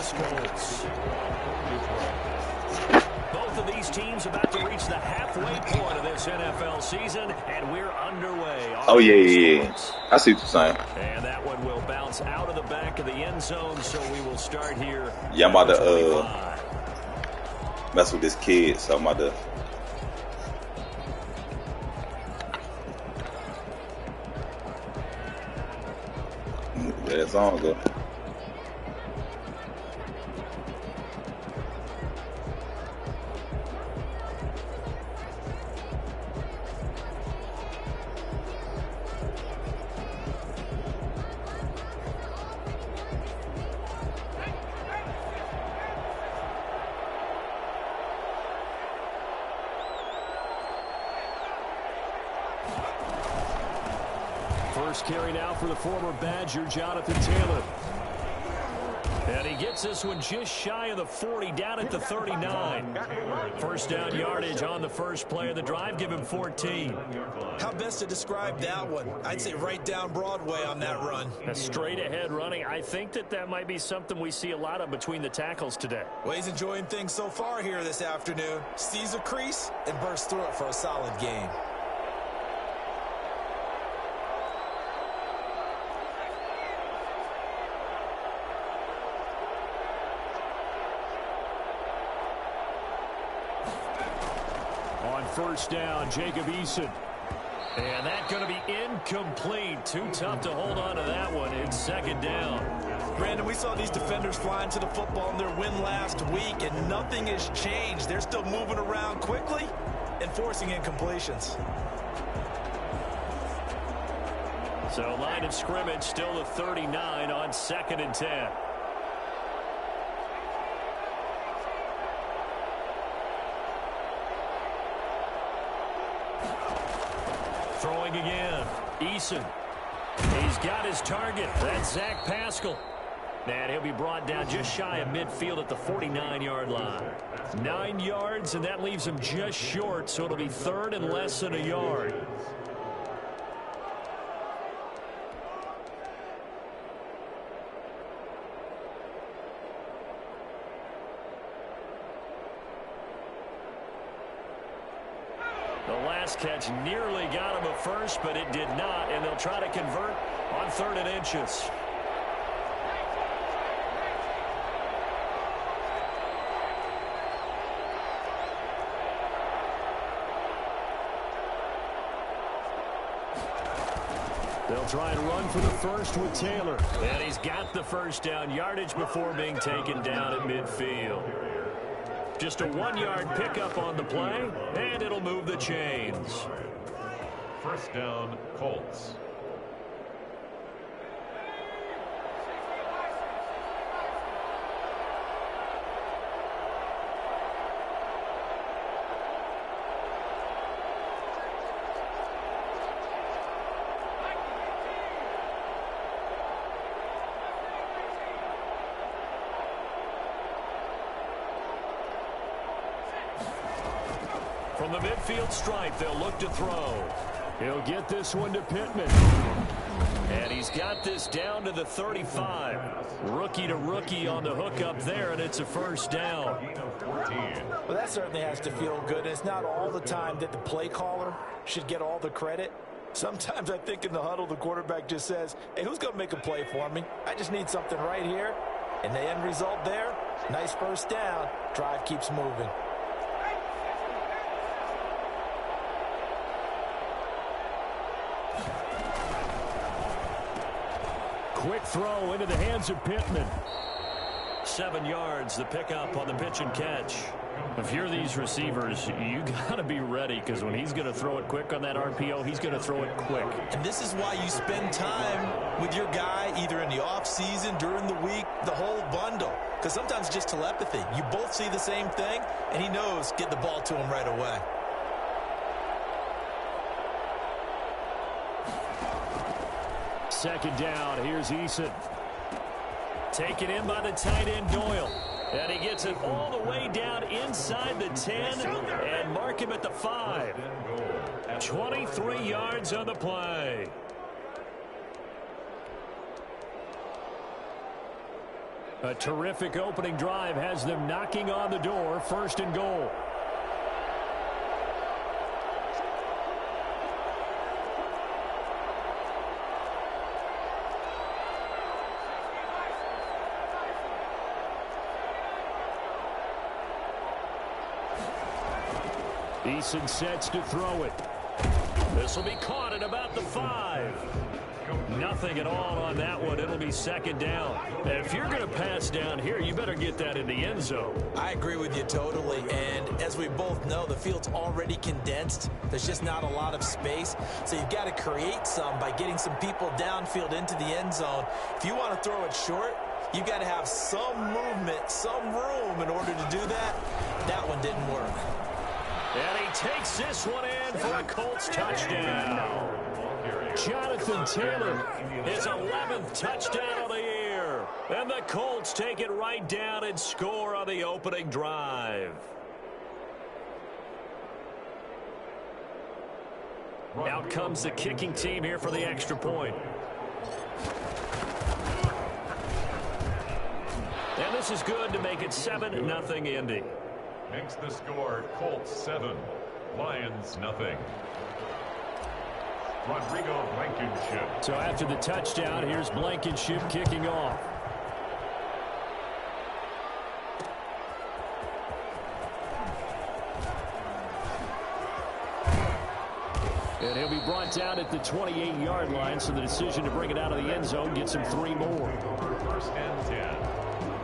Indianapolis Colts. Both of these teams about to reach the halfway point of this NFL season, and we're underway. Oh, yeah. I see what you're saying. And that one will bounce out of the back of the end zone, so we will start here. Yeah, I'm about to mess with this kid, so I'm about to. There it's on, go. First carry now for the former Badger, Jonathan Taylor. And he gets this one just shy of the 40, down at the 39. First down yardage on the first play of the drive. Give him 14. How best to describe that one? I'd say right down Broadway on that run. A straight ahead running. I think that might be something we see a lot of between the tackles today. Well, he's enjoying things so far here this afternoon. Sees a crease and bursts through it for a solid game. First down, Jacob Eason. And that's going to be incomplete. Too tough to hold on to that one. It's second down. Brandon, we saw these defenders flying to the football in their win last week, and nothing has changed. They're still moving around quickly and forcing incompletions. So line of scrimmage still the 39 on 2nd and 10. Throwing again. Eason. He's got his target. That's Zach Pascal. And he'll be brought down just shy of midfield at the 49-yard line. 9 yards, and that leaves him just short, so it'll be third and less than a yard. The last catch nearly got him a first, but it did not, and they'll try to convert on 3rd and inches. They'll try and run for the first with Taylor, and he's got the first down yardage before being taken down at midfield. Just a 1-yard pickup on the play, and it'll move the chains. First down, Colts. From the midfield stripe, they'll look to throw. He'll get this one to Pittman. And he's got this down to the 35. Rookie to rookie on the hook up there, and it's a first down. Well, that certainly has to feel good. It's not all the time that the play caller should get all the credit. Sometimes I think in the huddle, the quarterback just says, hey, who's going to make a play for me? I just need something right here. And the end result there, nice first down. Drive keeps moving. Quick throw into the hands of Pittman. 7 yards, the pickup on the pitch and catch. If you're these receivers, you got to be ready, because when he's going to throw it quick on that RPO, he's going to throw it quick. And this is why you spend time with your guy either in the offseason, during the week, the whole bundle. Because sometimes it's just telepathy. You both see the same thing, and he knows get the ball to him right away. Second down, here's Eason. Taken in by the tight end Doyle. And he gets it all the way down inside the 10 and mark him at the 5. 23 yards on the play. A terrific opening drive has them knocking on the door, 1st and goal. Eason sets to throw it. This will be caught at about the 5. Nothing at all on that one. It'll be 2nd down. And if you're going to pass down here, you better get that in the end zone. I agree with you totally. And as we both know, the field's already condensed. There's just not a lot of space. So you've got to create some by getting some people downfield into the end zone. If you want to throw it short, you've got to have some movement, some room in order to do that. That one didn't work. And he takes this one in for a Colts touchdown. Jonathan Taylor, his 11th touchdown of the year. And the Colts take it right down and score on the opening drive. Out comes the kicking team here for the extra point. And this is good to make it 7-0 Indy. Makes the score Colts 7, Lions nothing. Rodrigo Blankenship. So after the touchdown, here's Blankenship kicking off. And he'll be brought down at the 28-yard line, so the decision to bring it out of the end zone gets him 3 more. 1st and 10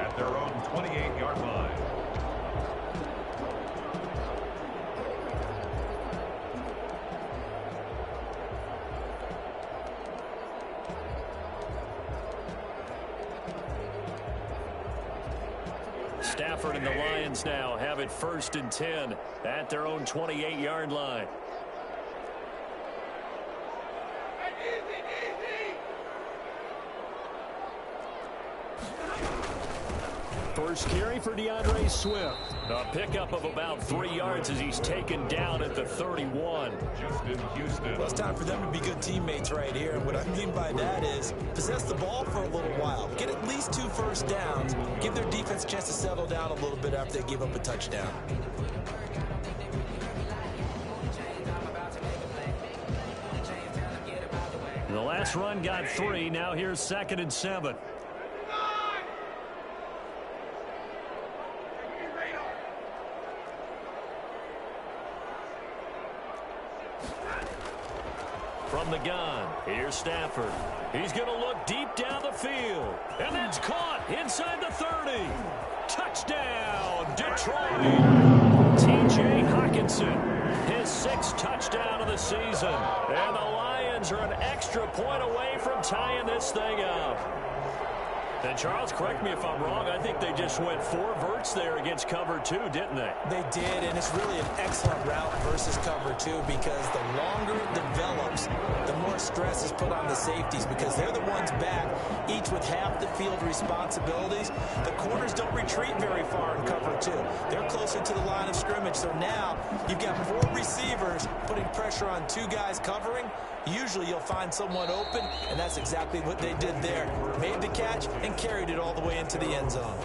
at their own 28-yard line. Stafford and the Lions now have it 1st and 10 at their own 28-yard line. First carry for DeAndre Swift. A pickup of about 3 yards as he's taken down at the 31. Justin Houston. Well, it's time for them to be good teammates right here. And what I mean by that is possess the ball for a little while. Get at least 2 first downs. Give their defense a chance to settle down a little bit after they give up a touchdown. The last run got 3. Now here's 2nd and 7. From the gun, here's Stafford. He's going to look deep down the field. And that's caught inside the 30. Touchdown, Detroit. T.J. Hockenson, his 6th touchdown of the season. And the Lions are an extra point away from tying this thing up. And Charles, correct me if I'm wrong, I think they just went 4 verts there against cover 2, didn't they? They did, and it's really an excellent route versus cover 2 because the longer it develops, the more stress is put on the safeties because they're the ones back, each with half the field responsibilities. The corners don't retreat very far in cover 2. They're closer to the line of scrimmage, so now you've got 4 receivers putting pressure on 2 guys covering. Usually you'll find someone open, and that's exactly what they did there. Made the catch and carried it all the way into the end zone.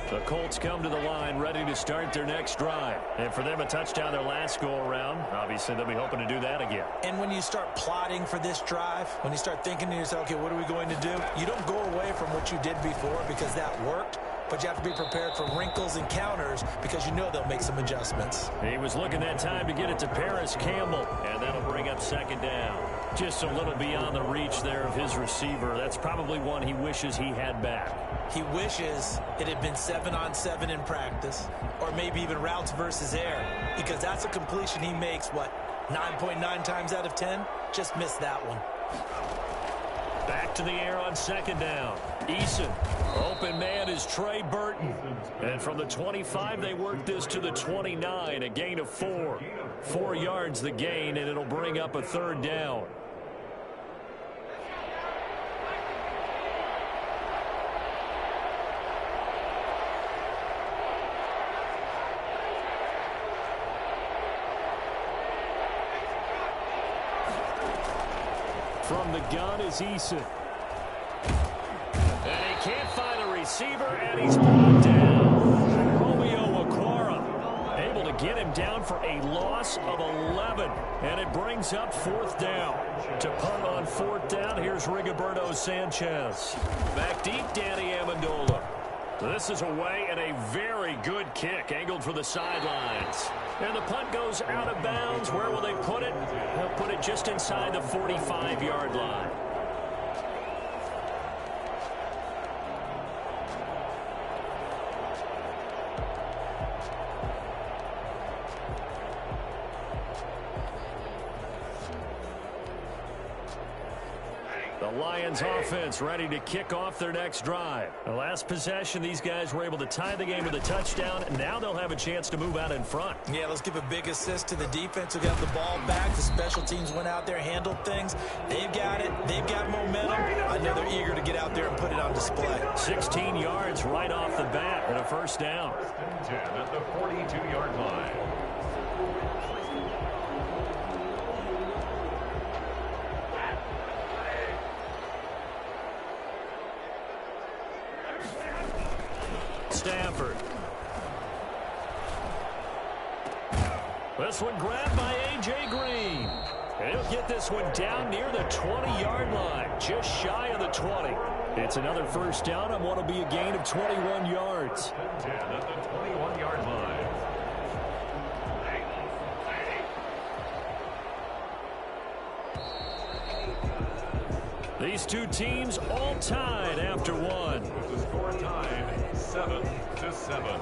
The Colts come to the line ready to start their next drive. And for them, a touchdown their last go-around. Obviously, they'll be hoping to do that again. And when you start plotting for this drive, when you start thinking to yourself, okay, what are we going to do? You don't go away from what you did before because that worked. But you have to be prepared for wrinkles and counters because you know they'll make some adjustments. He was looking that time to get it to Paris Campbell. And that'll bring up 2nd down. Just a little beyond the reach there of his receiver. That's probably one he wishes he had back. He wishes it had been 7-on-7 in practice, or maybe even routes versus air, because that's a completion he makes, what, 9.9 times out of 10? Just missed that one. Back to the air on second down. Eason. Open man is Trey Burton. And from the 25, they work this to the 29, a gain of 4. 4 yards the gain, and it'll bring up a third down. From the gun is Eason. And he can't find a receiver, and he's brought down. Romeo Okwara able to get him down for a loss of 11. And it brings up fourth down. To punt on fourth down, here's Rigoberto Sanchez. Back deep, Danny Amendola. This is away and a very good kick angled for the sidelines. And the punt goes out of bounds. Where will they put it? They'll put it just inside the 45-yard line. The Lions offense ready to kick off their next drive. The last possession, these guys were able to tie the game with a touchdown, and now they'll have a chance to move out in front. Yeah, let's give a big assist to the defense who got the ball back. The special teams went out there, handled things. They've got it. They've got momentum. I know they're eager to get out there and put it on display. 16 yards right off the bat and a first down. 10 at the 42-yard line. Stafford. This one grabbed by A.J. Green. And he'll get this one down near the 20-yard line, just shy of the 20. It's another first down on what will be a gain of 21 yards. 10 at the 21-yard line. These two teams all tied after one. The score tied 7-7.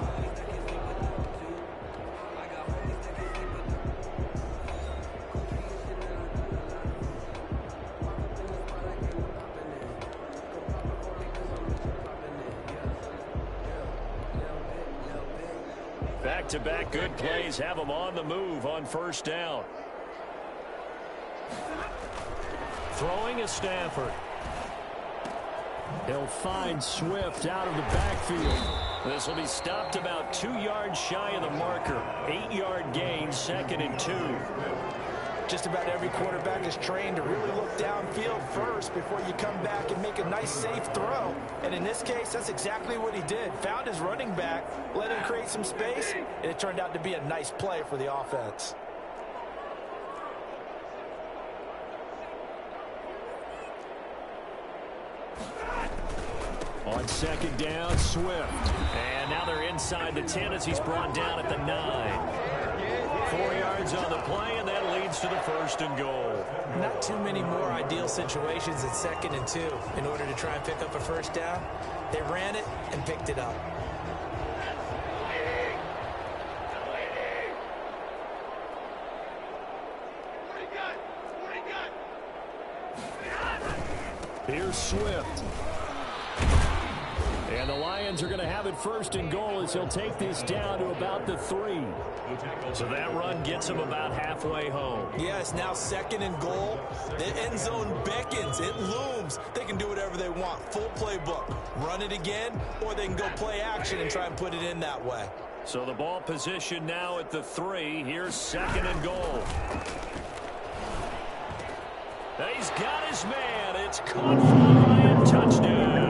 Back-to-back good plays have them on the move on first down. Throwing is Stafford. He'll find Swift out of the backfield. This will be stopped about 2 yards shy of the marker. 8-yard gain, 2nd and 2. Just about every quarterback is trained to really look downfield first before you come back and make a nice, safe throw. And in this case, that's exactly what he did. Found his running back, let him create some space, and it turned out to be a nice play for the offense. On second down, Swift. And now they're inside the 10 as he's brought down at the 9. 4 yards on the play, and that leads to the 1st and goal. Not too many more ideal situations at 2nd and 2 in order to try and pick up a first down. They ran it and picked it up. Here's Swift. And the Lions are going to have it 1st and goal as he'll take this down to about the 3. So that run gets him about halfway home. Yeah, it's now 2nd and goal. The end zone beckons. It looms. They can do whatever they want. Full playbook. Run it again, or they can go play action and try and put it in that way. So the ball position now at the 3. Here's 2nd and goal. He's got his man. It's caught for the Lion touchdown.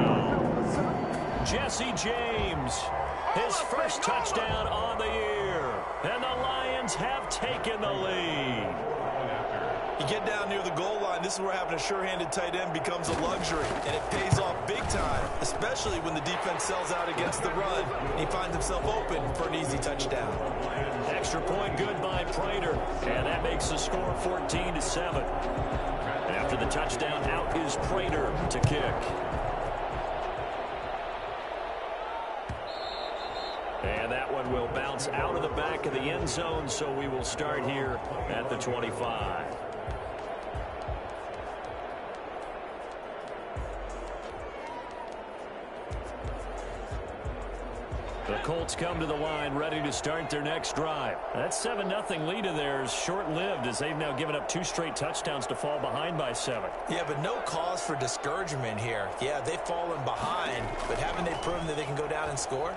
Jesse James, his first touchdown on the year. And the Lions have taken the lead. You get down near the goal line, this is where having a sure-handed tight end becomes a luxury. And it pays off big time, especially when the defense sells out against the run. And he finds himself open for an easy touchdown. Extra point good by Prater. And that makes the score 14-7. After the touchdown, out is Prater to kick. And that one will bounce out of the back of the end zone, so we will start here at the 25. The Colts come to the line ready to start their next drive. That 7-0 lead of theirs short-lived as they've now given up 2 straight touchdowns to fall behind by 7. Yeah, but no cause for discouragement here. Yeah, they've fallen behind, but haven't they proven that they can go down and score?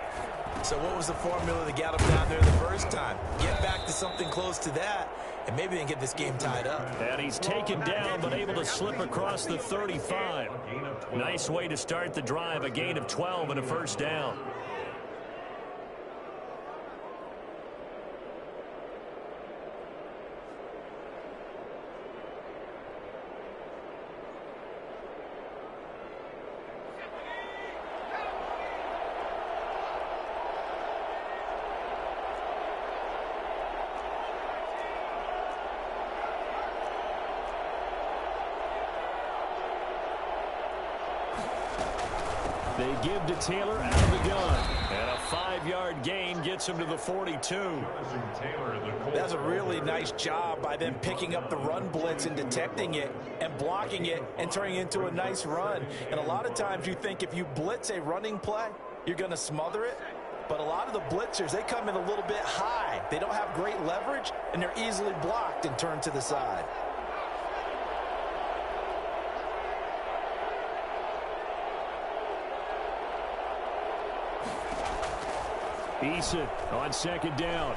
So what was the formula that got them down there the first time? Get back to something close to that, and maybe they can get this game tied up. And he's taken down, but able to slip across the 35. Nice way to start the drive, a gain of 12 and a first down. They give to Taylor out of the gun. And a 5-yard gain gets him to the 42. That's a really nice job by them picking up the run blitz and detecting it and blocking it and turning it into a nice run. And a lot of times you think if you blitz a running play, you're going to smother it. But a lot of the blitzers, they come in a little bit high. They don't have great leverage, and they're easily blocked and turned to the side. Eason on second down.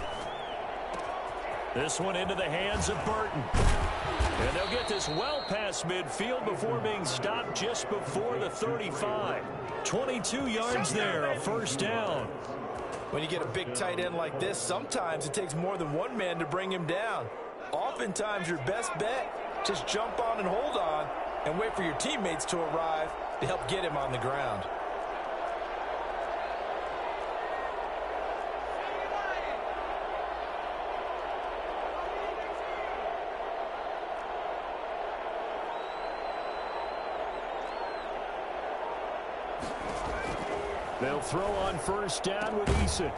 This one into the hands of Burton. And they'll get this well past midfield before being stopped just before the 35. 22 yards there, a first down. When you get a big tight end like this, sometimes it takes more than one man to bring him down. Oftentimes, your best bet, just jump on and hold on and wait for your teammates to arrive to help get him on the ground. They'll throw on first down with Eason.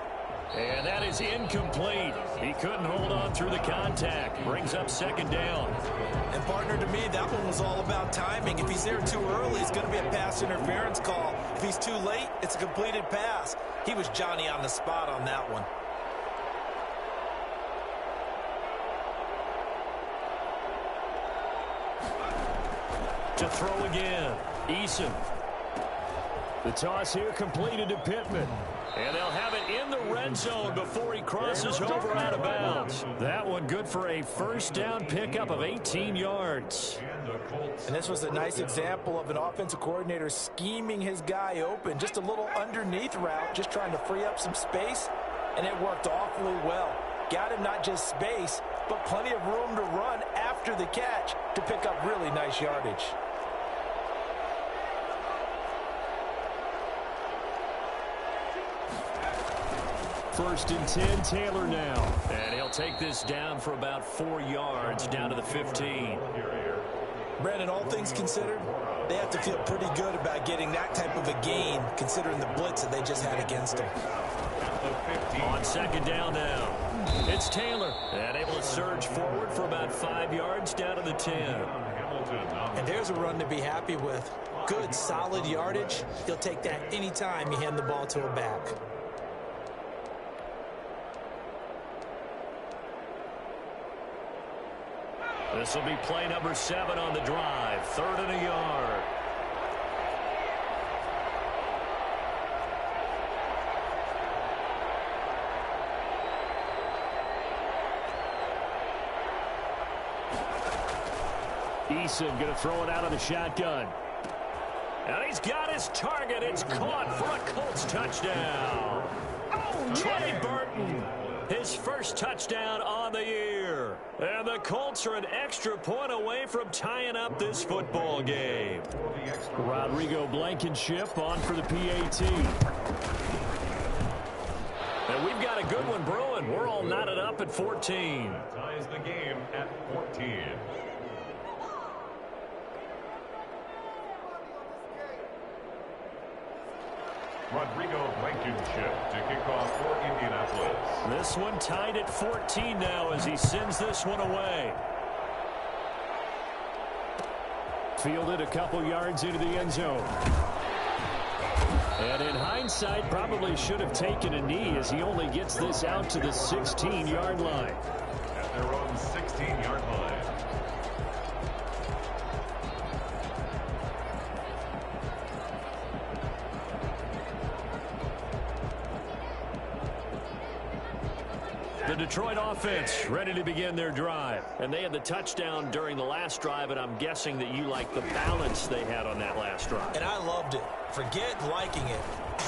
And that is incomplete. He couldn't hold on through the contact. Brings up second down. And partner, to me, that one was all about timing. If he's there too early, it's going to be a pass interference call. If he's too late, it's a completed pass. He was Johnny on the spot on that one. To throw again, Eason. The toss here completed to Pittman. And they'll have it in the red zone before he crosses over out of bounds. That one good for a first down pickup of 18 yards. And this was a nice example of an offensive coordinator scheming his guy open. Just a little underneath route, just trying to free up some space. And it worked awfully well. Got him not just space, but plenty of room to run after the catch to pick up really nice yardage. First and 10, Taylor now. And he'll take this down for about 4 yards, down to the 15. Brandon, all things considered, they have to feel pretty good about getting that type of a gain, considering the blitz that they just had against them. On second down now, it's Taylor. And able to surge forward for about 5 yards, down to the 10. And there's a run to be happy with. Good, solid yardage. He'll take that anytime you hand the ball to a back. This will be play number 7 on the drive. 3rd and a yard. Eason going to throw it out of the shotgun. And he's got his target. It's caught for a Colts touchdown. Trey Burton, his first touchdown on the year. And the Colts are an extra point away from tying up this football game. Rodrigo Blankenship on for the PAT. And we've got a good one brewing. We're all knotted up at 14. Ties the game at 14. Rodrigo Blankenship to kick off for Indianapolis. This one tied at 14 now as he sends this one away. Fielded a couple yards into the end zone. And in hindsight, probably should have taken a knee as he only gets this out to the 16-yard line. At their own 16-yard line. The Detroit offense ready to begin their drive. And they had the touchdown during the last drive, and I'm guessing that you like the balance they had on that last drive. And I loved it. Forget liking it.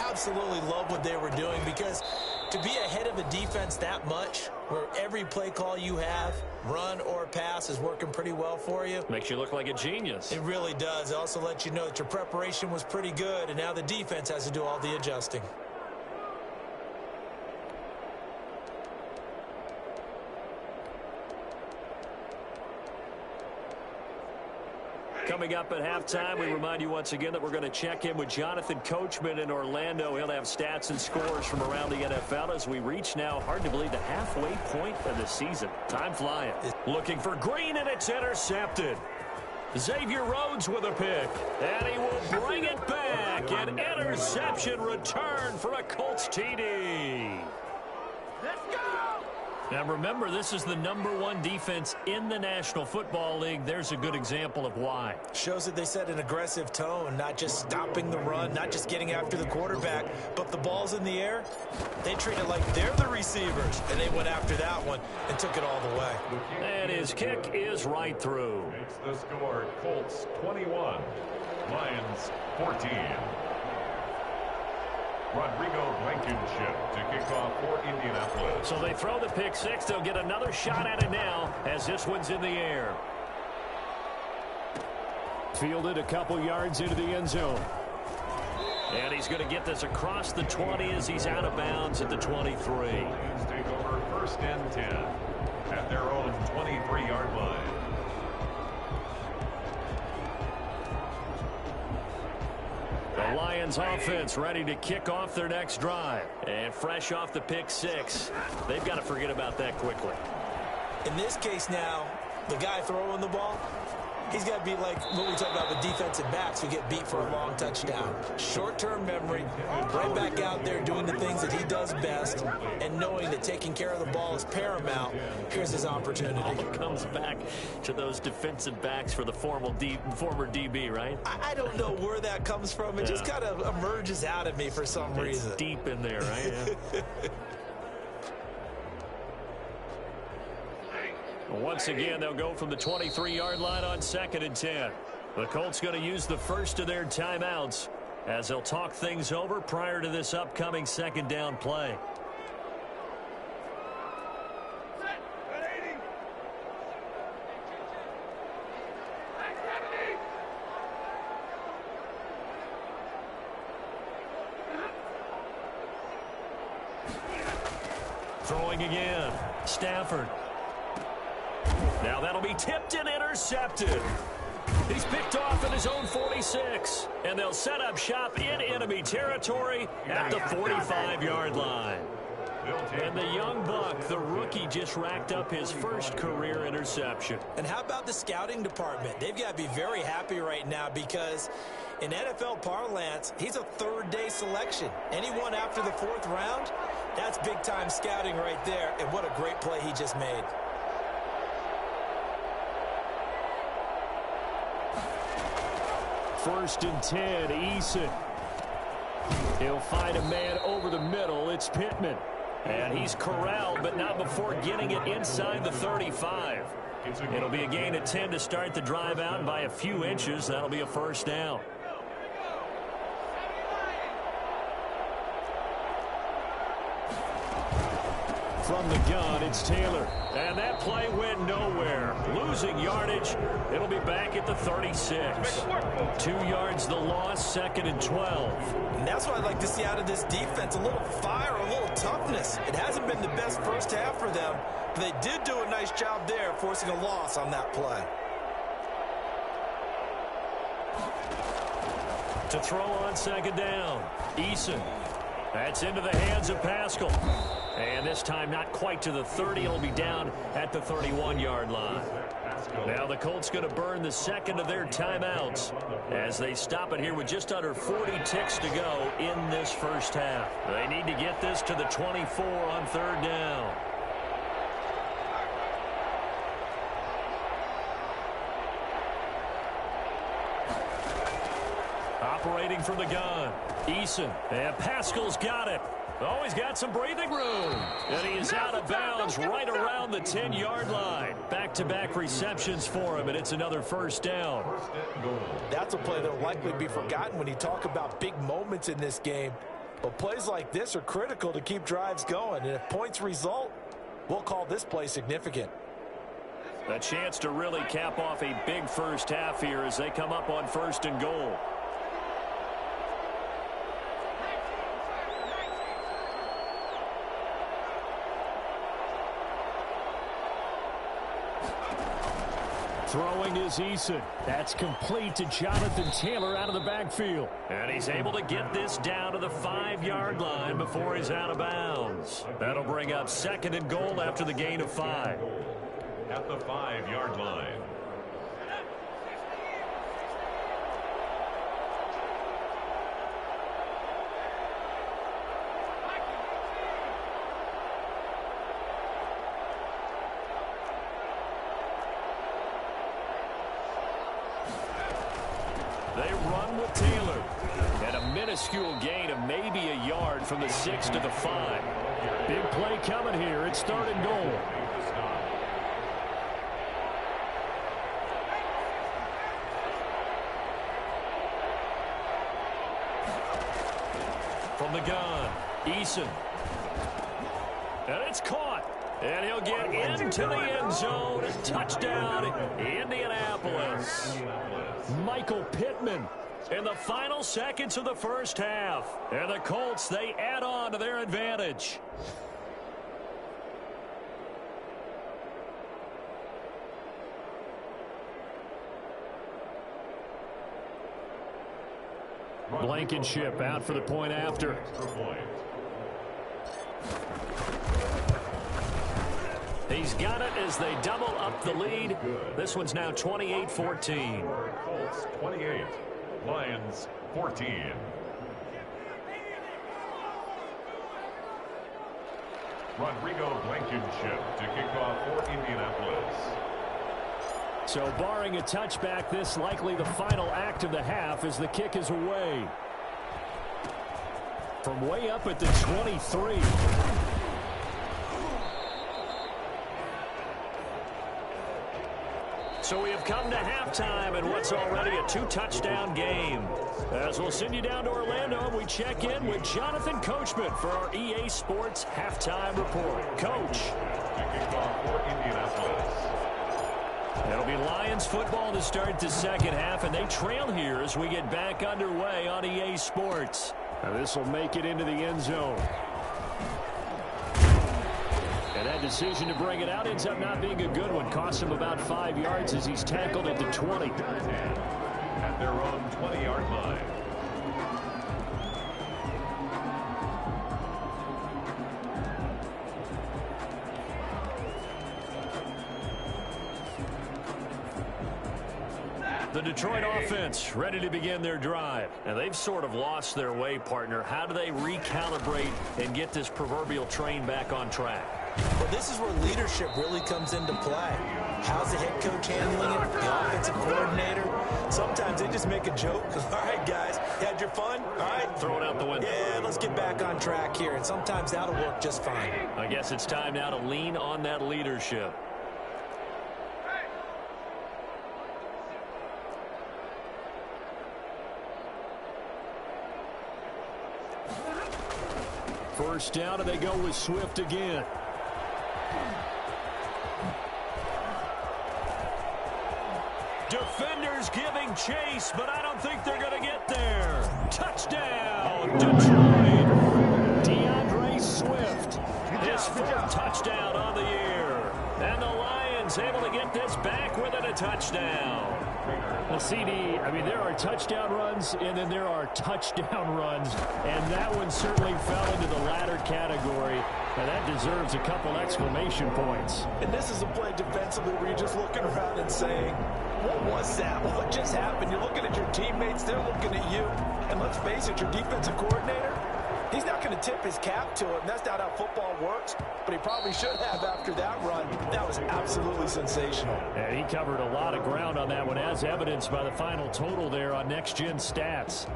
Absolutely love what they were doing, because to be ahead of a defense that much, where every play call you have, run or pass, is working pretty well for you. Makes you look like a genius. It really does. It also lets you know that your preparation was pretty good, and now the defense has to do all the adjusting. Coming up at halftime, we remind you once again that we're going to check in with Jonathan Coachman in Orlando. He'll have stats and scores from around the NFL as we reach now, hard to believe, the halfway point of the season. Time flying. Looking for Green, and it's intercepted. Xavier Rhodes with a pick, and he will bring it back. An interception return for a Colts TD. Let's go! Now remember, this is the #1 defense in the National Football League. There's a good example of why. Shows that they set an aggressive tone, not just stopping the run, not just getting after the quarterback, but the ball's in the air. They treat it like they're the receivers, and they went after that one and took it all the way. And his kick is right through. Makes the score Colts 21, Lions 14. Rodrigo Blankenship to kick off for Indianapolis. So they throw the pick six. They'll get another shot at it now as this one's in the air. Fielded a couple yards into the end zone. And he's going to get this across the 20 as he's out of bounds at the 23. Lions take over 1st and 10 at their own 23-yard line. The Lions offense ready to kick off their next drive. And fresh off the pick six, they've got to forget about that quickly. In this case now, the guy throwing the ball, he's got to be like what we talk about with defensive backs who get beat for a long touchdown. Short-term memory, right back out there doing the things that he does best, and knowing that taking care of the ball is paramount. Here's his opportunity. All comes back to those defensive backs for the former DB, right? I don't know where that comes from. It just kind of emerges out of me for some reason. It's deep in there, right? Yeah. Once again, they'll go from the 23-yard line on 2nd and 10. The Colts going to use the first of their timeouts as they'll talk things over prior to this upcoming 2nd down play. Throwing again, Stafford. Now that'll be tipped and intercepted. He's picked off at his own 46. And they'll set up shop in enemy territory at the 45-yard line. And the young buck, the rookie, just racked up his first career interception. And how about the scouting department? They've got to be very happy right now because in NFL parlance, he's a third-day selection. Anyone after the 4th round, that's big-time scouting right there. And what a great play he just made. First and 10, Eason. He'll find a man over the middle. It's Pittman. And he's corralled, but not before getting it inside the 35. It'll be a gain of 10 to start the drive out, and by a few inches, that'll be a first down. From the gun, it's Taylor. And that play went nowhere. Losing yardage. It'll be back at the 36. 2 yards the loss, 2nd and 12. And that's what I'd like to see out of this defense. A little fire, a little toughness. It hasn't been the best first half for them, but they did do a nice job there, forcing a loss on that play. To throw on 2nd down, Eason. That's into the hands of Pascal. And this time not quite to the 30. It'll be down at the 31-yard line. Now the Colts going to burn the second of their timeouts as they stop it here with just under 40 ticks to go in this first half. They need to get this to the 24 on third down. Operating from the gun, Eason, and Pascal's got it. Oh, he's got some breathing room. And he is out of bounds right around the 10-yard line. Back-to-back receptions for him, and it's another first down. That's a play that will likely be forgotten when you talk about big moments in this game. But plays like this are critical to keep drives going. And if points result, we'll call this play significant. A chance to really cap off a big first half here as they come up on first and goal. Throwing is Eason. That's complete to Jonathan Taylor out of the backfield. And he's able to get this down to the 5-yard line before he's out of bounds. That'll bring up second and goal after the gain of 5. At the 5-yard line. They run with Taylor. And a minuscule gain of maybe a yard from the 6 to the 5. Big play coming here. It's third and goal. From the gun, Eason. And it's caught. And he'll get into the end zone. Touchdown, Indianapolis. Michael Pittman in the final seconds of the first half. And the Colts, they add on to their advantage. Blankenship out for the point after. He's got it as they double up the lead. This one's now 28-14. Colts 28, Lions 14. Rodrigo Blankenship to kick off for Indianapolis. So barring a touchback, this likely the final act of the half as the kick is away. From way up at the 23. So we have come to halftime in what's already a 2-touchdown game. As we'll send you down to Orlando, we check in with Jonathan Coachman for our EA Sports Halftime Report. Coach. It'll be Lions football to start the second half, and they trail here as we get back underway on EA Sports. Now this will make it into the end zone. And that decision to bring it out ends up not being a good one. Costs him about 5 yards as he's tackled at the 20. At their own 20-yard line. The Detroit offense ready to begin their drive. And they've sort of lost their way, partner. How do they recalibrate and get this proverbial train back on track? Well, this is where leadership really comes into play. How's the head coach handling it? The offensive coordinator? Sometimes they just make a joke. All right, guys, had your fun? All right. Throw it out the window. Yeah, let's get back on track here. And sometimes that'll work just fine. I guess it's time now to lean on that leadership. First down, and they go with Swift again. Defenders giving chase, but I don't think they're going to get there. Touchdown, Detroit. DeAndre Swift, his 4th touchdown on the year. And the Lions able to get this back within a touchdown. CD, I mean, there are touchdown runs, and then there are touchdown runs, and that one certainly fell into the latter category, and that deserves a couple exclamation points. And this is a play defensively where you're just looking around and saying, what was that? What just happened? You're looking at your teammates, they're looking at you, and let's face it, your defensive coordinator, he's not going to tip his cap to him. That's not how football works, but he probably should have after that run. That was absolutely sensational. And he covered a lot of ground on that one, as evidenced by the final total there on Next Gen Stats.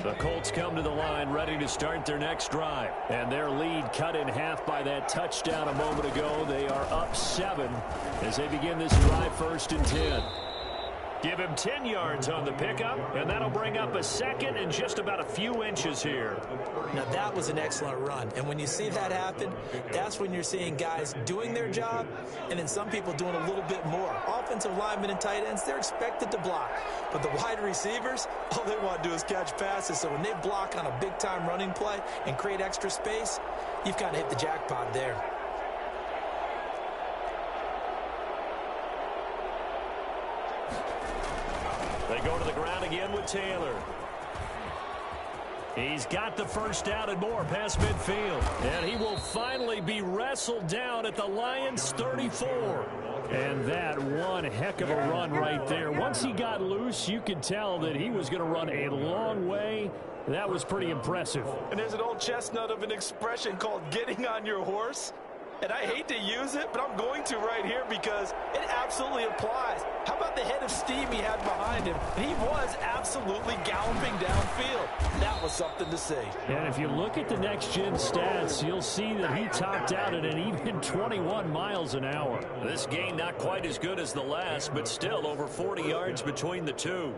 The Colts come to the line ready to start their next drive. And their lead cut in half by that touchdown a moment ago. They are up 7 as they begin this drive 1st and 10. Give him 10 yards on the pickup, and that'll bring up a second and just about a few inches here. Now, that was an excellent run. And when you see that happen, that's when you're seeing guys doing their job and then some people doing a little bit more. Offensive linemen and tight ends, they're expected to block. But the wide receivers, all they want to do is catch passes. So when they block on a big-time running play and create extra space, you've kind of hit the jackpot there. They go to the ground again with Taylor. He's got the first down and more past midfield. And he will finally be wrestled down at the Lions' 34. And that one heck of a run right there. Once he got loose, you could tell that he was going to run a long way. That was pretty impressive. And there's an old chestnut of an expression called getting on your horse. And I hate to use it, but I'm going to right here because it absolutely applies. How about the head of steam he had behind him? He was absolutely galloping downfield. That was something to see. And if you look at the next-gen stats, you'll see that he topped out at an even 21 miles an hour. This gain not quite as good as the last, but still over 40 yards between the two.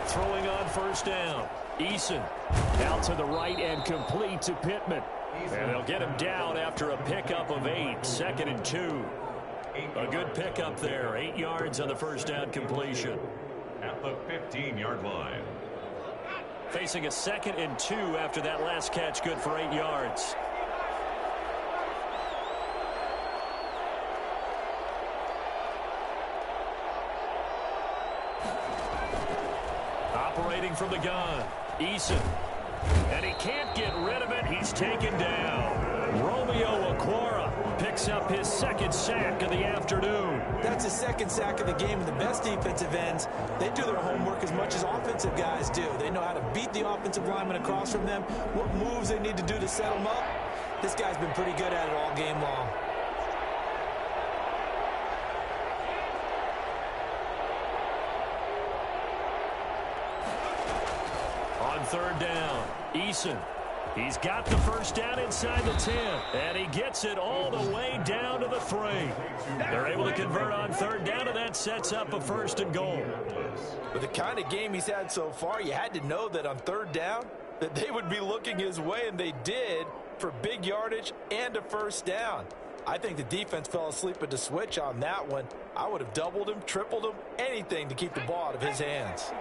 Throwing on first down. Eason out to the right and complete to Pittman. And they'll get him down after a pickup of 8. 2nd and 2. A good pickup there. 8 yards on the first down completion. At the 15-yard line. Facing a 2nd and 2 after that last catch, good for 8 yards. Operating from the gun, Eason. And he can't get rid of it. He's taken down. Romeo Okwara picks up his 2nd sack of the afternoon. That's his 2nd sack of the game, and the best defensive ends, they do their homework as much as offensive guys do. They know how to beat the offensive lineman across from them, what moves they need to do to set them up. This guy's been pretty good at it all game long. On 3rd down, Eason. He's got the first down inside the 10, and he gets it all the way down to the 3. They're able to convert on 3rd down, and that sets up a 1st and goal. With the kind of game he's had so far, you had to know that on 3rd down that they would be looking his way, and they did, for big yardage and a 1st down. I think the defense fell asleep at the switch on that one. I would have doubled him, tripled him, anything to keep the ball out of his hands.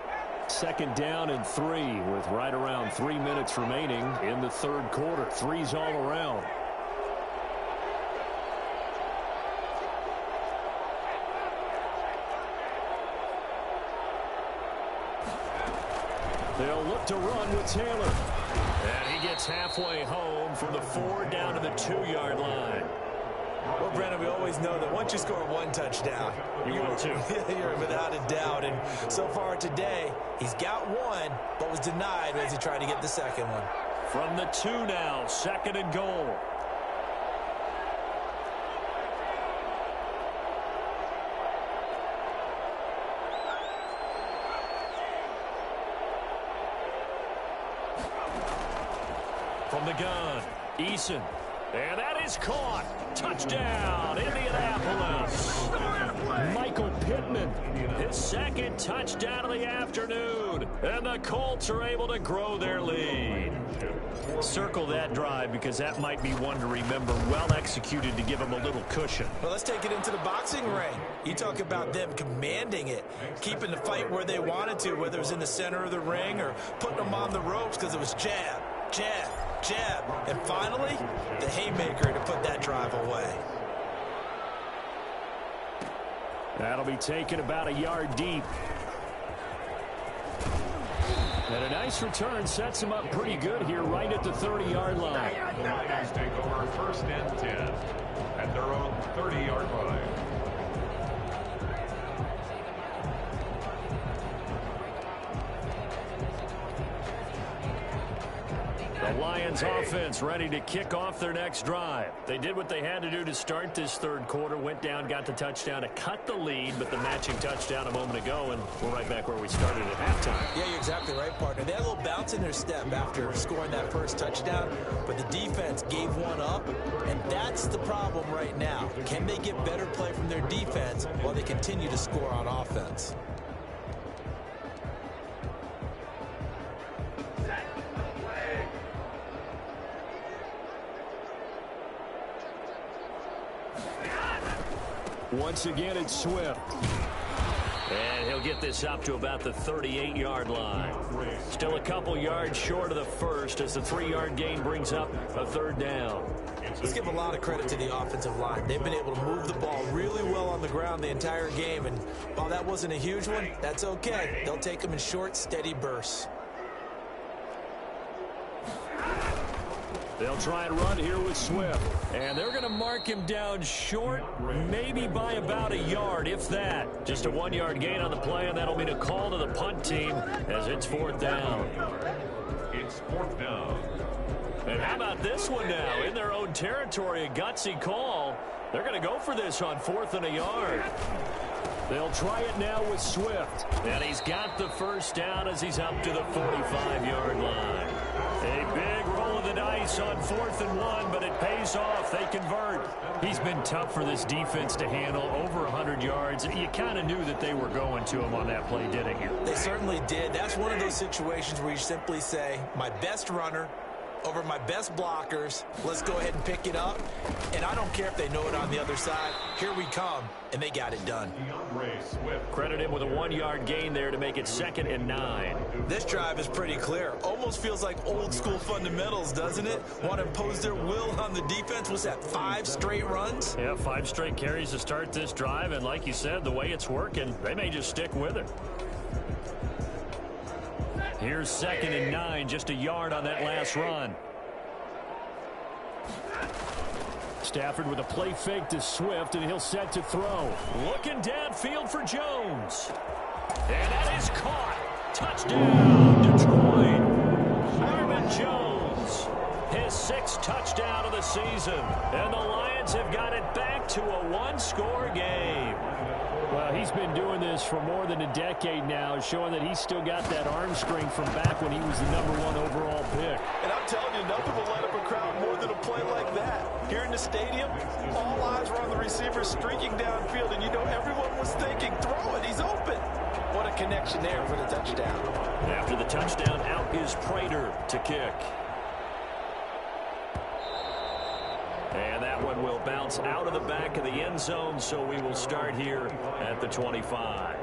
2nd down and 3 with right around 3 minutes remaining in the 3rd quarter. 3's all around. They'll look to run with Taylor. And he gets halfway home from the 4 down to the 2-yard line. Well, Brandon, we always know that once you score 1 touchdown, You will too. You're without a doubt. And so far today, he's got 1, but was denied as he tried to get the 2nd one. From the 2 now, 2nd and goal. From the gun, Eason. And that is caught. Touchdown, Indianapolis. Michael Pittman, his second touchdown of the afternoon. And the Colts are able to grow their lead. Circle that drive because that might be one to remember. Well executed to give them a little cushion. Well, let's take it into the boxing ring. You talk about them commanding it, keeping the fight where they wanted to, whether it was in the center of the ring or putting them on the ropes because it was jab, jab, jab. And finally, the haymaker to put that drive away. That'll be taken about a yard deep. And a nice return sets him up pretty good here right at the 30-yard line. The Lions take over 1st and 10 at their own 30-yard line. The Lions offense ready to kick off their next drive. They did what they had to do to start this third quarter, went down, got the touchdown to cut the lead, but the matching touchdown a moment ago, and we're right back where we started at halftime. Yeah, you're exactly right, partner. They had a little bounce in their step after scoring that first touchdown, but the defense gave one up, and that's the problem right now. Can they get better play from their defense while they continue to score on offense? Once again, it's Swift. And he'll get this up to about the 38-yard line. Still a couple yards short of the first as the 3-yard gain brings up a third down. Let's give a lot of credit to the offensive line. They've been able to move the ball really well on the ground the entire game. And while that wasn't a huge one, that's okay. They'll take them in short, steady bursts. They'll try and run here with Swift. And they're going to mark him down short, maybe by about a yard, if that. Just a 1-yard gain on the play, and that'll mean a call to the punt team as it's 4th down. It's 4th down. And how about this one now? In their own territory, a gutsy call. They're going to go for this on 4th and a yard. They'll try it now with Swift. And he's got the first down as he's up to the 45-yard line. A big roll of the dice on 4th and 1, but it pays off. They convert. He's been tough for this defense to handle, over 100 yards. You kind of knew that they were going to him on that play, didn't you? They certainly did. That's one of those situations where you simply say, my best runner over my best blockers. Let's go ahead and pick it up. And I don't care if they know it on the other side. Here we come, and they got it done. Credit him with a 1-yard gain there to make it 2nd and 9. This drive is pretty clear. Almost feels like old school fundamentals, doesn't it? Want to impose their will on the defense. Was that 5 straight runs? Yeah, 5 straight carries to start this drive. And like you said, the way it's working, they may just stick with it. Here's 2nd and 9, just a yard on that last run. Stafford with a play fake to Swift, and he'll set to throw. Looking downfield for Jones. And that is caught. Touchdown, Detroit. Marvin Jones, his 6th touchdown of the season. And the Lions have got it back to a 1-score game. Well, he's been doing this for more than a decade now, showing that he's still got that arm strength from back when he was the #1 overall pick. And I'm telling you, nothing will light up a crowd more than a play like that. Here in the stadium, all eyes were on the receiver streaking downfield, and you know everyone was thinking, throw it, he's open. What a connection there for the touchdown. After the touchdown, out is Prater to kick. And that one will bounce out of the back of the end zone, so we will start here at the 25.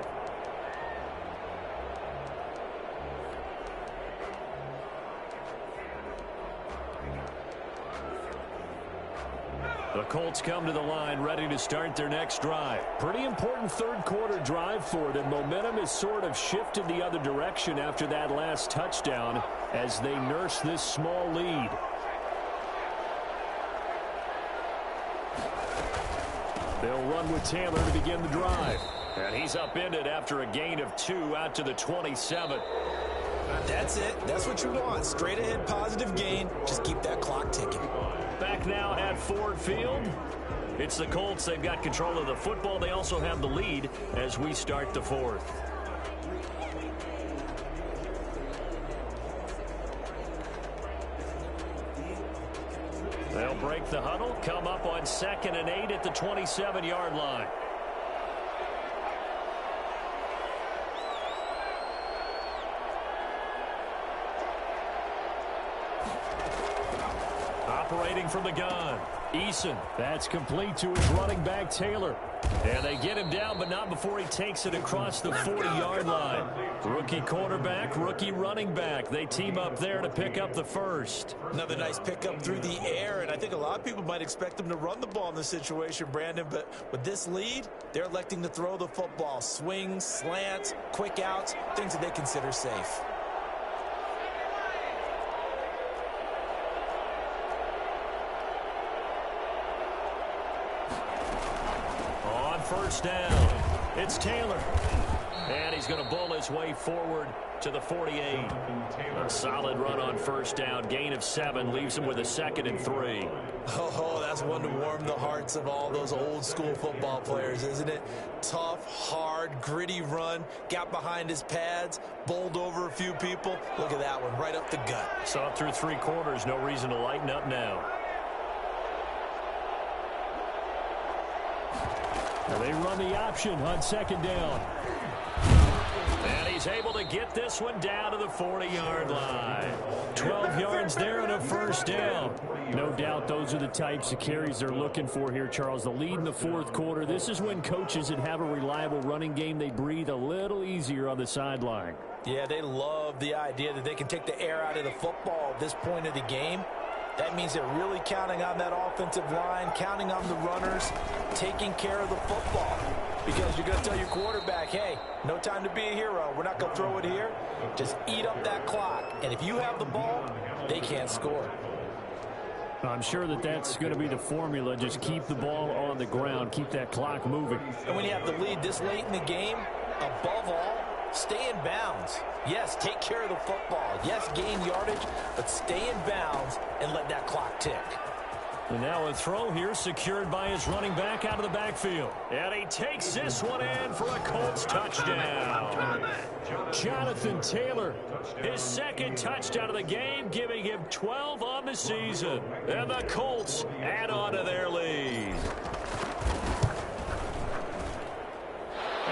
The Colts come to the line ready to start their next drive. Pretty important third quarter drive for it, and momentum has sort of shifted the other direction after that last touchdown as they nurse this small lead. They'll run with Taylor to begin the drive. And he's upended after a gain of 2 out to the 27. That's it. That's what you want. Straight ahead positive gain. Just keep that clock ticking. Back now at Ford Field. It's the Colts. They've got control of the football. They also have the lead as we start the 4th. They'll break the huddle, come up on 2nd and 8 at the 27-yard line. Operating from the gun, Eason. That's complete to his running back, Taylor. And they get him down, but not before he takes it across the 40-yard line. Rookie quarterback, rookie running back. They team up there to pick up the first. Another nice pickup through the air, and I think a lot of people might expect them to run the ball in this situation, Brandon, but with this lead, they're electing to throw the football. Swings, slants, quick outs, things that they consider safe. First down, it's Taylor. And he's going to bull his way forward to the 48. A solid run on first down. Gain of 7 leaves him with a 2nd and 3. Oh, that's one to warm the hearts of all those old school football players, isn't it? Tough, hard, gritty run. Got behind his pads, bowled over a few people. Look at that one, right up the gut. Saw through 3 quarters. No reason to lighten up now. They run the option on 2nd down. And he's able to get this one down to the 40-yard line. 12 yards there and a first down. No doubt those are the types of carries they're looking for here, Charles. The lead in the 4th quarter. This is when coaches that have a reliable running game, they breathe a little easier on the sideline. Yeah, they love the idea that they can take the air out of the football at this point of the game. That means they're really counting on that offensive line, counting on the runners, taking care of the football. Because you're going to tell your quarterback, hey, no time to be a hero. We're not going to throw it here. Just eat up that clock. And if you have the ball, they can't score. I'm sure that that's going to be the formula. Just keep the ball on the ground. Keep that clock moving. And when you have the lead this late in the game, above all, stay in bounds. Yes, take care of the football. Yes, gain yardage, but stay in bounds and let that clock tick. And now a throw here secured by his running back out of the backfield. And he takes this one in for a Colts touchdown. Jonathan Taylor, his 2nd touchdown of the game, giving him 12 on the season. And the Colts add on to their lead.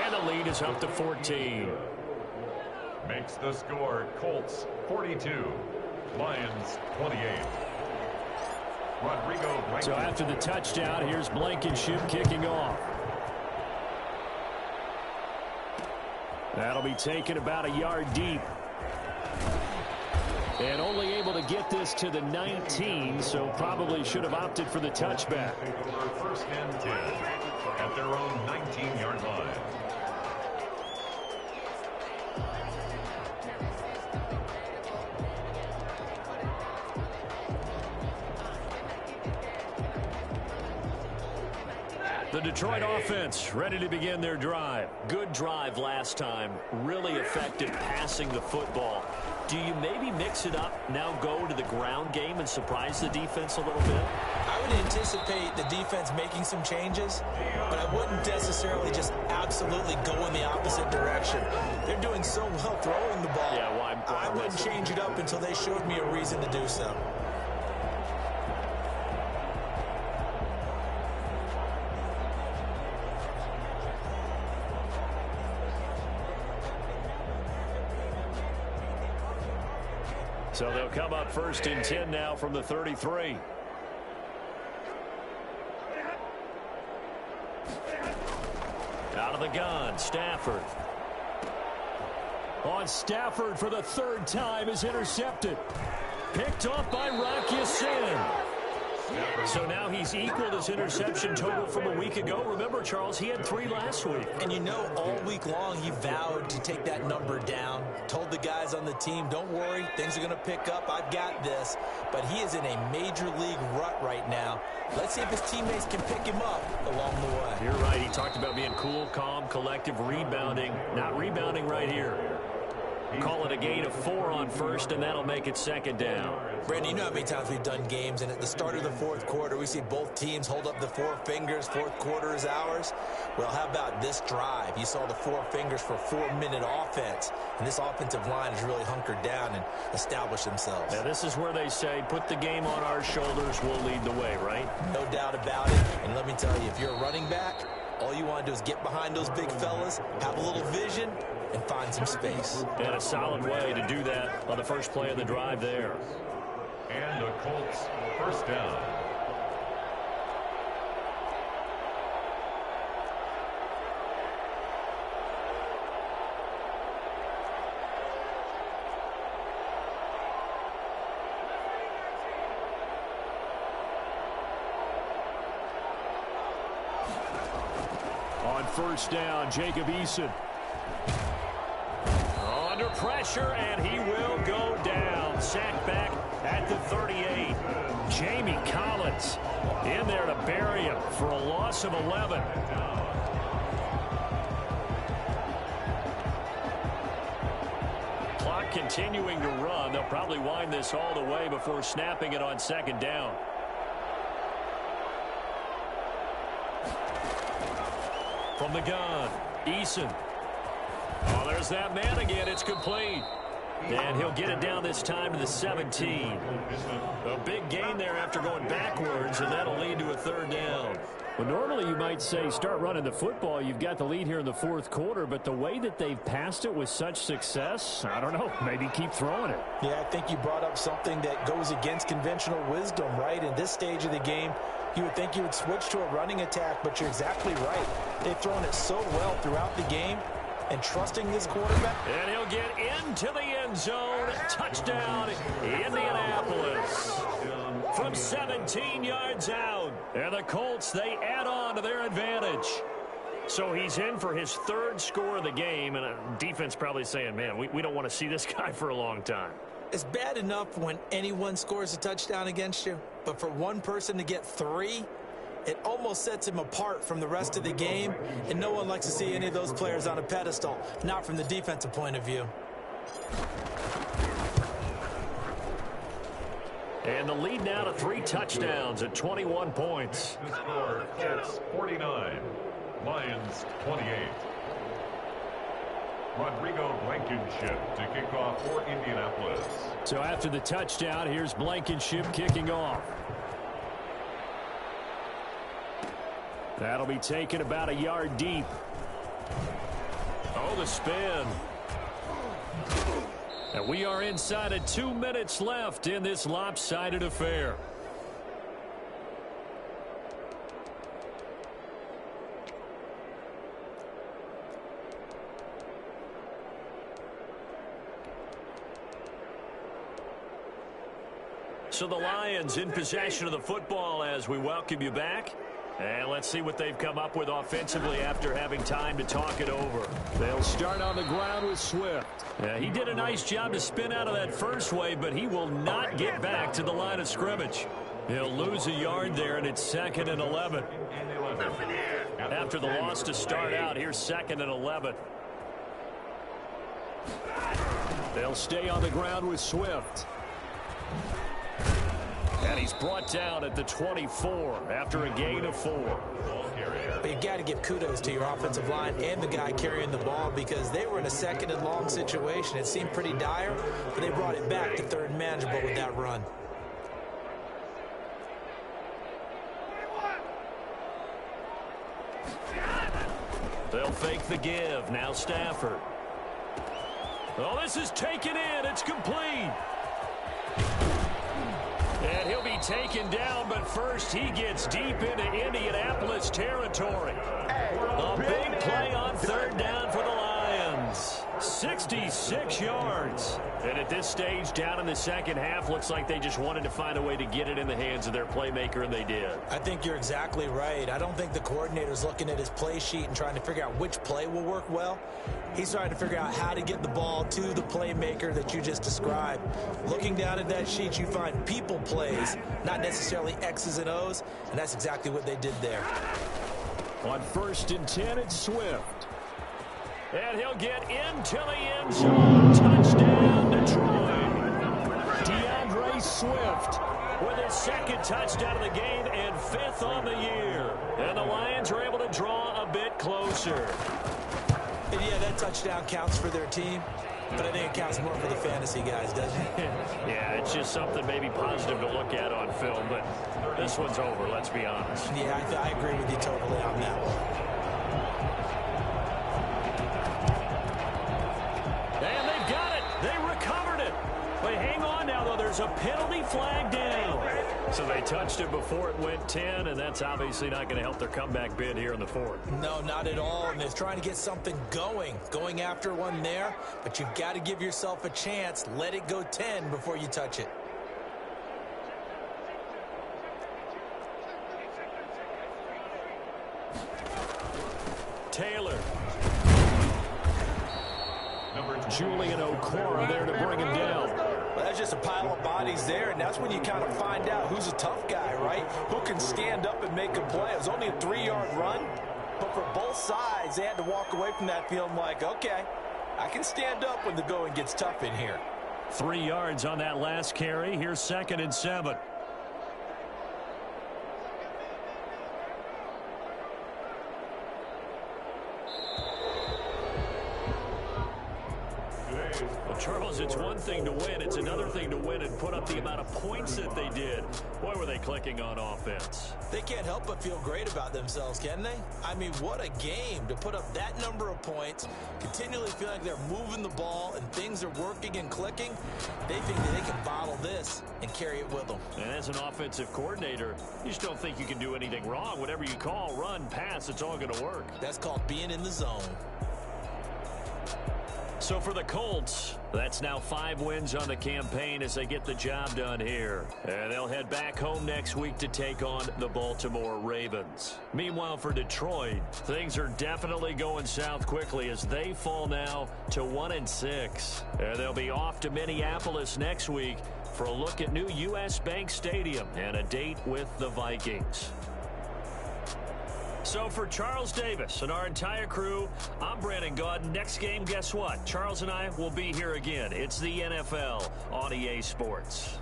And the lead is up to 14. Makes the score Colts 42, Lions 28. Rodrigo. So after the touchdown, here's Blankenship kicking off. That'll be taken about a yard deep. And only able to get this to the 19, so probably should have opted for the touchback. First and 10 at their own 19-yard line. The Detroit offense ready to begin their drive. Good drive last time. Really effective passing the football. Do you maybe mix it up, now go to the ground game and surprise the defense a little bit? I would anticipate the defense making some changes, but I wouldn't necessarily just absolutely go in the opposite direction. They're doing so well throwing the ball. Yeah, why I wouldn't change it up until they showed me a reason to do so. So they'll come up 1st and 10 now from the 33. Out of the gun, Stafford. On Stafford for the 3rd time is intercepted. Picked off by Rocky Sin. So now he's equaled his interception total from a week ago. Remember, Charles, he had 3 last week. And you know, all week long he vowed to take that number down. Told the guys on the team, don't worry, things are going to pick up. I've got this. But he is in a major league rut right now. Let's see if his teammates can pick him up along the way. You're right. He talked about being cool, calm, collective, rebounding. Not rebounding right here. Call it a gain of 4 on first, and that'll make it second down. Brandon, you know how many times we've done games, and at the start of the fourth quarter, we see both teams hold up the 4 fingers, fourth quarter is ours. Well, how about this drive? You saw the 4 fingers for 4-minute offense, and this offensive line has really hunkered down and established themselves. Now, this is where they say, put the game on our shoulders, we'll lead the way, right? No doubt about it, and let me tell you, if you're a running back, all you want to do is get behind those big fellas, have a little vision, and find some space. And a solid way to do that on the first play of the drive there. And the Colts first down. On first down, Jacob Eason. Under pressure, and he will go down. Sacked back at the 38. Jamie Collins in there to bury him for a loss of 11. Clock continuing to run. They'll probably wind this all the way before snapping it on second down. From the gun, Eason. Oh, there's that man again. It's complete. And he'll get it down this time to the 17. A big gain there after going backwards, and that'll lead to a third down. Well, normally you might say start running the football. You've got the lead here in the fourth quarter, but the way that they've passed it with such success, I don't know, maybe keep throwing it. Yeah, I think you brought up something that goes against conventional wisdom, right? In this stage of the game, you would think you would switch to a running attack, but you're exactly right. They've thrown it so well throughout the game. And trusting this quarterback. And he'll get into the end zone. Touchdown, Indianapolis. From 17 yards out. And the Colts, they add on to their advantage. So he's in for his 3rd score of the game. And defense probably saying, man, we don't want to see this guy for a long time. It's bad enough when anyone scores a touchdown against you. But for one person to get 3, it almost sets him apart from the rest of the game, and no one likes to see any of those players on a pedestal, not from the defensive point of view. And the lead now to 3 touchdowns at 21 points. The score, Jets 49, Lions 28. Rodrigo Blankenship to kick off for Indianapolis. So after the touchdown, here's Blankenship kicking off. That'll be taken about a yard deep. Oh, the spin. And we are inside of 2 minutes left in this lopsided affair. So the Lions in possession of the football as we welcome you back. And let's see what they've come up with offensively after having time to talk it over. They'll start on the ground with Swift. He did a nice job to spin out of that first wave, but he will not get back to the line of scrimmage. He'll lose a yard there, and it's 2nd and 11. After the loss to start out, here's 2nd and 11. They'll stay on the ground with Swift. And he's brought down at the 24 after a gain of 4. But you've got to give kudos to your offensive line and the guy carrying the ball because they were in a 2nd and long situation. It seemed pretty dire, but they brought it back to 3rd and manageable with that run. They'll fake the give. Now Stafford. Oh, this is taken in. It's complete. And he'll be taken down, but first he gets deep into Indianapolis territory. A big play on 3rd down for the Lions. 66 yards. And at this stage, down in the second half, looks like they just wanted to find a way to get it in the hands of their playmaker, and they did. I think you're exactly right. I don't think the coordinator's looking at his play sheet and trying to figure out which play will work well. He's trying to figure out how to get the ball to the playmaker that you just described. Looking down at that sheet, you find people plays, not necessarily X's and O's, and that's exactly what they did there. On 1st and 10, it's Swift. And he'll get into the end zone. Touchdown, Detroit. DeAndre Swift with his second touchdown of the game and 5th on the year. And the Lions are able to draw a bit closer. And yeah, that touchdown counts for their team, but I think it counts more for the fantasy guys, doesn't it? Yeah, it's just something maybe positive to look at on film, but this one's over, let's be honest. Yeah, I agree with you totally on that one. And they've got it. They recovered it. But hang on now, though. There's a penalty flag down. So they touched it before it went 10, and that's obviously not going to help their comeback bid here in the 4th. No, not at all. And they're trying to get something going after one there. But you've got to give yourself a chance. Let it go 10 before you touch it. Taylor. Julian Okora there to bring him down. Well, that's just a pile of bodies there, and that's when you kind of find out who's a tough guy, right? Who can stand up and make a play. It was only a 3-yard run, but for both sides, they had to walk away from that feeling like, okay, I can stand up when the going gets tough in here. 3 yards on that last carry. Here's 2nd and 7. Well, Charles, it's one thing to win. It's another thing to win and put up the amount of points that they did. Boy, were they clicking on offense. They can't help but feel great about themselves, can they? I mean, what a game to put up that number of points, continually feel like they're moving the ball and things are working and clicking. They think that they can bottle this and carry it with them. And as an offensive coordinator, you just don't think you can do anything wrong. Whatever you call, run, pass, it's all going to work. That's called being in the zone. So for the Colts, that's now 5 wins on the campaign as they get the job done here. And they'll head back home next week to take on the Baltimore Ravens. Meanwhile, for Detroit, things are definitely going south quickly as they fall now to 1-6. And they'll be off to Minneapolis next week for a look at new U.S. Bank Stadium and a date with the Vikings. So for Charles Davis and our entire crew, I'm Brandon Gaudin. Next game, guess what? Charles and I will be here again. It's the NFL on EA Sports.